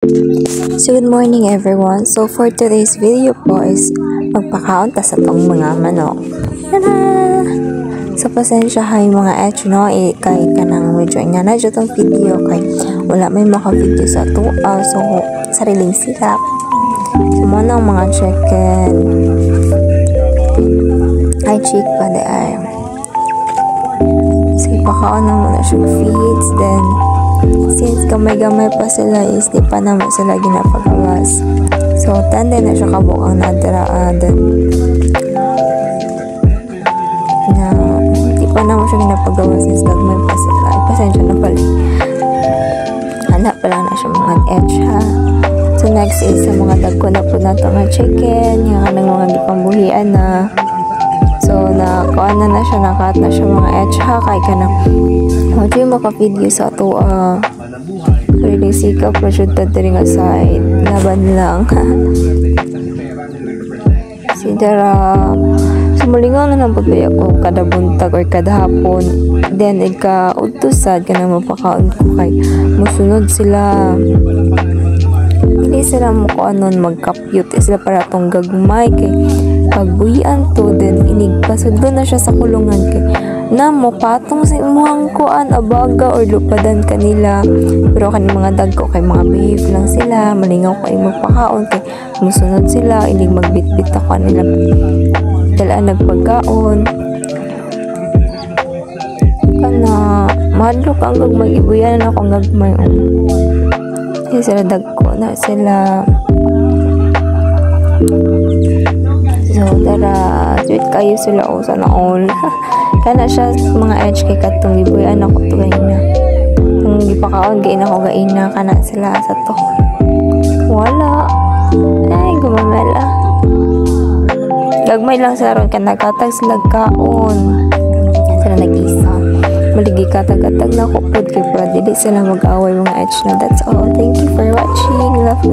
So good morning everyone. So for today's video po is magpakaon ta sa tong mga manok. Tada! So pasensya hay mga etch no, kay kanang medyo nga na tong video kay wala may maka-video sa to. So sariling sikap. So muna ang mga chicken. Ay chick pa de ay. So ipakaon na muna siya feeds, then since gamay-gamay pa sila is di pa naman sila ginapagawas. So, tanda na siya kabukang nadaraan. Na, di pa naman siya ginapagawas since gamay pa sila. Ay, pasensya na pala. Handa pa lang na siya mga edge ha. So, next is sa mga dagko na po na ito mga chicken. Yung kanang mga gipambuhian na. So, nakuha na siya, nakaat na siya mga edge ha. Kaya ka na. Huwag yung maka-video sa ito. Really sikap na siya tadering aside. Laban lang. Sidara. So, malingaw na lang pagkaya ko kada buntag or kada hapon. Then, ika-utusad ka na mapakaon ko kay musunod sila. Hindi sila mo ko anon magka-cute. Sila para tong gagmay kay pagbuhian to. Then, inigpasod na siya sa kulungan kay na mo patong sa imuhang kuan abaga or lupadan kanila, pero kani mga dagko kay mga behave lang sila, malingaw kay magpakaon kay musunod sila, inig magbitbit ako nila dalaan nagpagkaon kana mahadlok ang gagmay ibuyan ako gagmay kasi sila dagko na sila. So dara sweet kayo sila o sana all kana siya mga edge kay katong gibuyan ako to gaina kung gipakaon gaina ko gaina kana sila sa to wala ay gumamela gagmay lang sa ron kan nagkatag sila kaon sila nag-isa maligi katag-atag na ko pod kay para dili sila mag-away mga edge na. That's all, thank you for watching, love